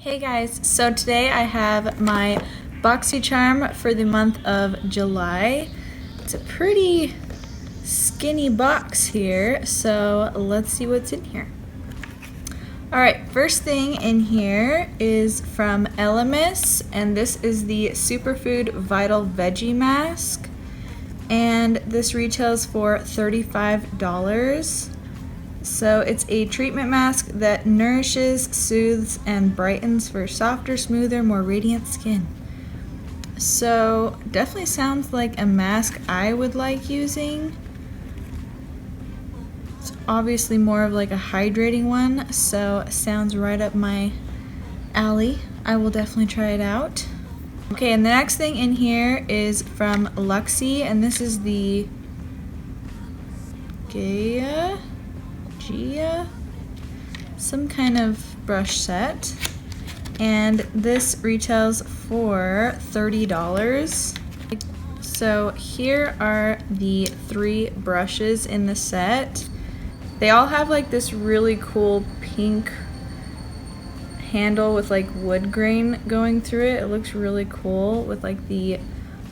Hey guys, so today I have my Boxycharm for the month of July. It's a pretty skinny box here, so let's see what's in here. Alright, first thing in here is from Elemis, and this is the Superfood Vital Veggie Mask. And this retails for $35. So it's a treatment mask that nourishes, soothes, and brightens for softer, smoother, more radiant skin. So definitely sounds like a mask I would like using. It's obviously more of like a hydrating one, so it sounds right up my alley. I will definitely try it out. Okay, and the next thing in here is from Luxie, and this is the Gaea, some kind of brush set, and this retails for $30. So here are the 3 brushes in the set. They all have like this really cool pink handle with like wood grain going through it. It looks really cool with like the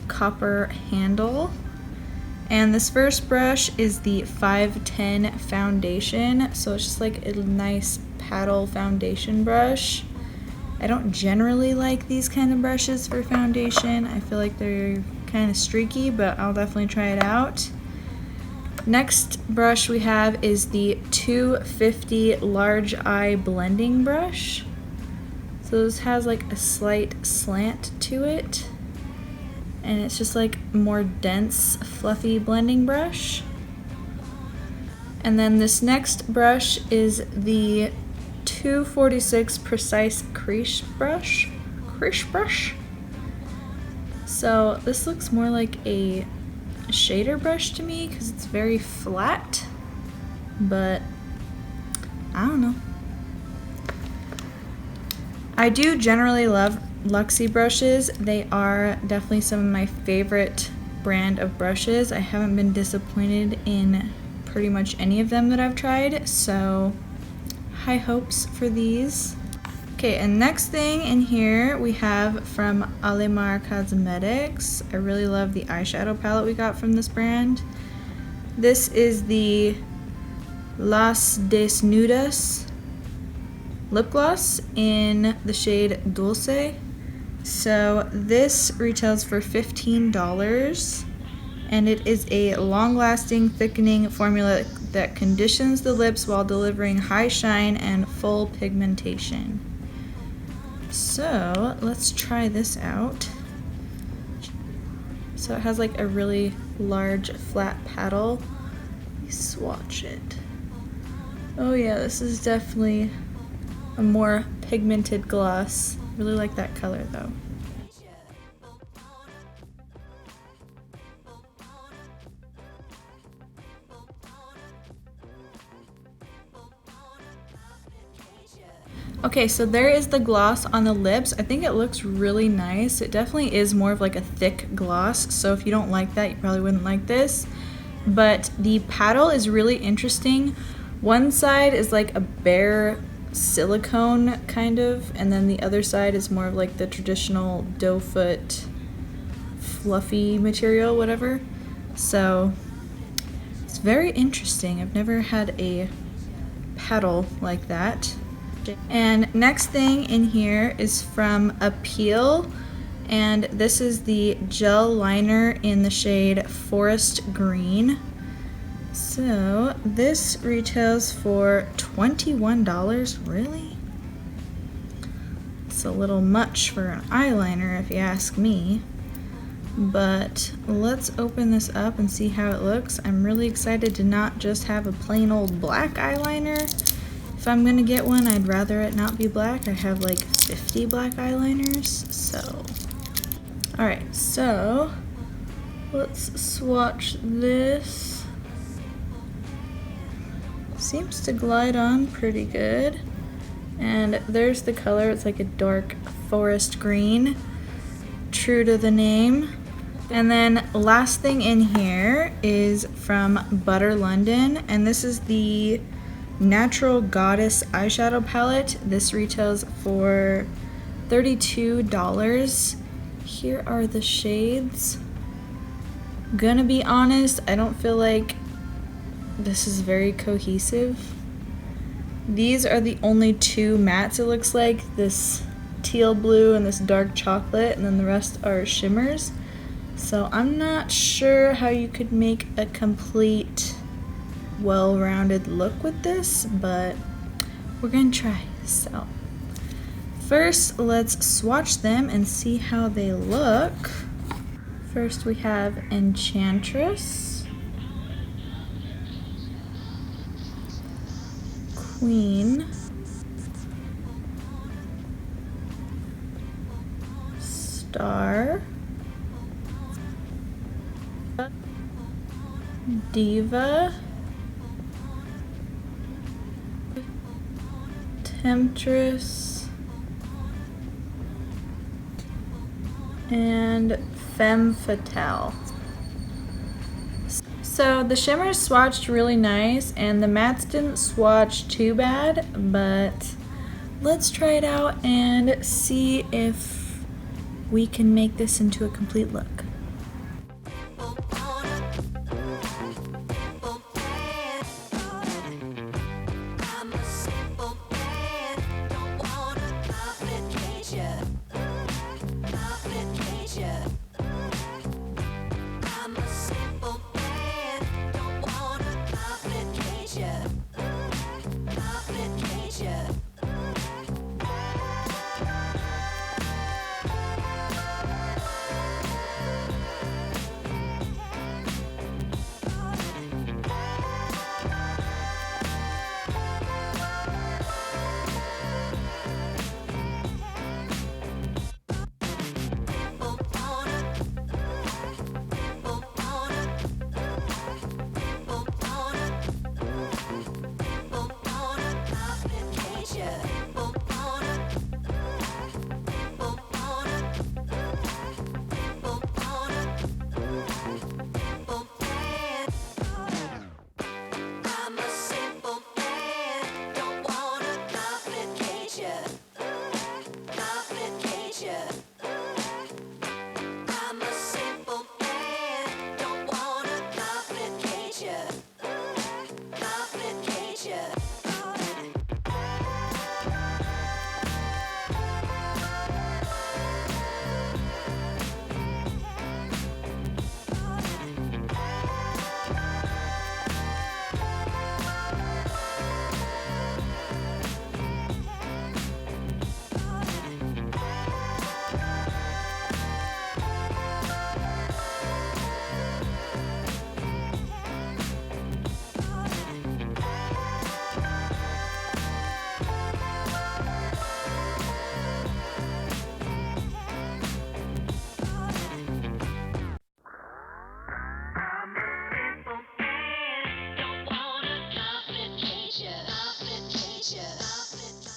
copper handle. And this first brush is the 510 foundation, so it's just like a nice paddle foundation brush. I don't generally like these kind of brushes for foundation. I feel like they're kind of streaky, but I'll definitely try it out. Next brush we have is the 250 large eye blending brush. So this has like a slight slant to it, and it's just like more dense, fluffy blending brush. And then this next brush is the 246 Precise Crease brush. So this looks more like a shader brush to me because it's very flat, but I don't know. I do generally love Luxie brushes. They are definitely some of my favorite brand of brushes. I haven't been disappointed in pretty much any of them that I've tried, so high hopes for these. Okay, and next thing in here we have from Alamar Cosmetics. I really love the eyeshadow palette we got from this brand. This is the Des-Nude-As lip gloss in the shade Dulce. So this retails for $15, and it is a long-lasting thickening formula that conditions the lips while delivering high shine and full pigmentation. So let's try this out. So it has like a really large flat paddle. Let me swatch it. Oh yeah, this is definitely a more pigmented gloss. Really like that color though. Okay, so there is the gloss on the lips. I think it looks really nice. It definitely is more of like a thick gloss, so if you don't like that, you probably wouldn't like this. But the paddle is really interesting. One side is like a bare silicone kind of, and then the other side is more of like the traditional doe foot fluffy material, whatever. So it's very interesting. I've never had a paddle like that. And next thing in here is from Appeal, and this is the gel liner in the shade Forest Green. So this retails for $21. Really? It's a little much for an eyeliner if you ask me. But let's open this up and see how it looks. I'm really excited to not just have a plain old black eyeliner. If I'm gonna get one, I'd rather it not be black. I have like 50 black eyeliners, so. Alright, so let's swatch this. Seems to glide on pretty good. And there's the color. It's like a dark forest green, true to the name. And then last thing in here is from Butter London, and this is the Natural Goddess eyeshadow palette. This retails for $32. Here are the shades. Gonna be honest, I don't feel like this is very cohesive. These are the only two mattes, it looks like. This teal blue and this dark chocolate, and then the rest are shimmers. So I'm not sure how you could make a complete well-rounded look with this, but we're gonna try. So first, let's swatch them and see how they look. First we have Enchantress, Queen, Star, Diva, Temptress, and Femme Fatale. So the shimmers swatched really nice and the mattes didn't swatch too bad, but let's try it out and see if we can make this into a complete look.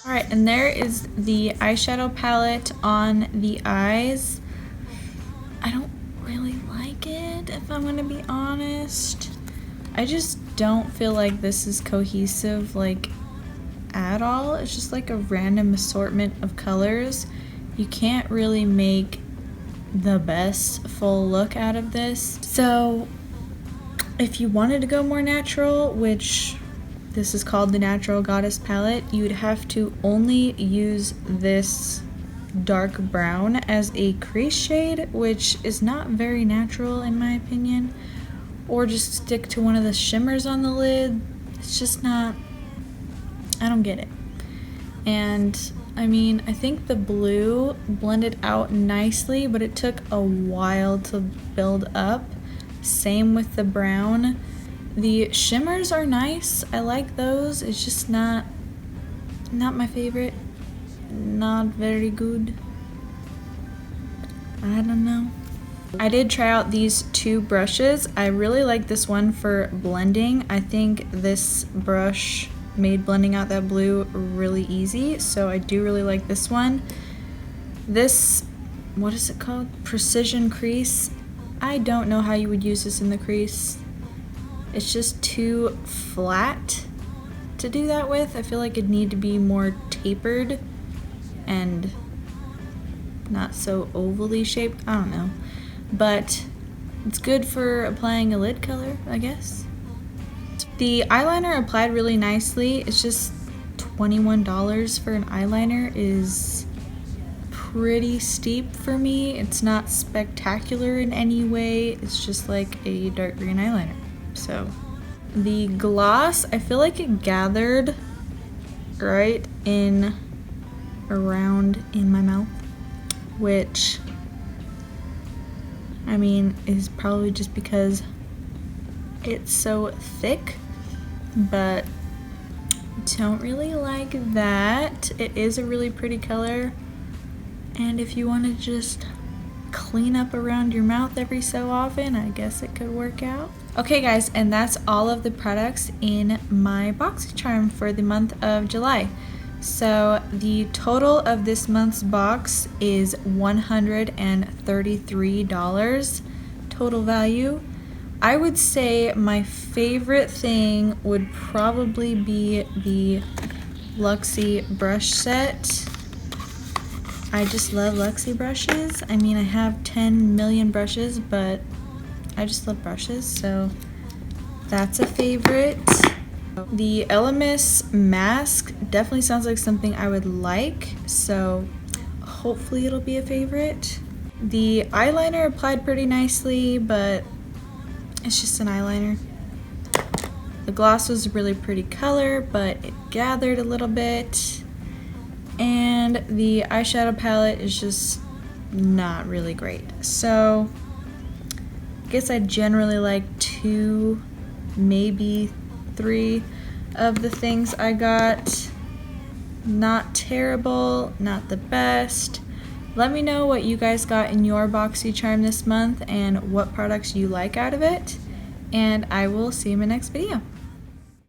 Alright, and there is the eyeshadow palette on the eyes. I don't really like it, if I'm gonna be honest. I just don't feel like this is cohesive, like, at all. It's just like a random assortment of colors. You can't really make the best full look out of this. So, if you wanted to go more natural, which this is called the Natural Goddess palette, you'd have to only use this dark brown as a crease shade, which is not very natural in my opinion, or just stick to one of the shimmers on the lid. It's just not, I don't get it. And I mean, I think the blue blended out nicely, but it took a while to build up. Same with the brown. The shimmers are nice, I like those. It's just not my favorite. Not very good. I don't know. I did try out these two brushes. I really like this one for blending. I think this brush made blending out that blue really easy, so I do really like this one. This, what is it called? Precision Crease. I don't know how you would use this in the crease. It's just too flat to do that with. I feel like it'd need to be more tapered and not so ovally shaped. I don't know. But it's good for applying a lid color, I guess. The eyeliner applied really nicely. It's just $21 for an eyeliner is pretty steep for me. It's not spectacular in any way. It's just like a dark green eyeliner. So the gloss, I feel like it gathered right in around in my mouth, which I mean is probably just because it's so thick, but don't really like that. It is a really pretty color, and if you want to just clean up around your mouth every so often, I guess it could work out. Okay guys, and that's all of the products in my Boxycharm for the month of July. So the total of this month's box is $133 total value. I would say my favorite thing would probably be the Luxie brush set. I just love Luxie brushes. I mean, I have 10 million brushes, but I just love brushes, so that's a favorite. The Elemis mask definitely sounds like something I would like, so hopefully it'll be a favorite. The eyeliner applied pretty nicely, but it's just an eyeliner. The gloss was a really pretty color, but it gathered a little bit. And the eyeshadow palette is just not really great. So I guess I generally like 2, maybe 3 of the things I got. Not terrible, not the best. Let me know what you guys got in your Boxycharm this month and what products you like out of it. And I will see you in my next video.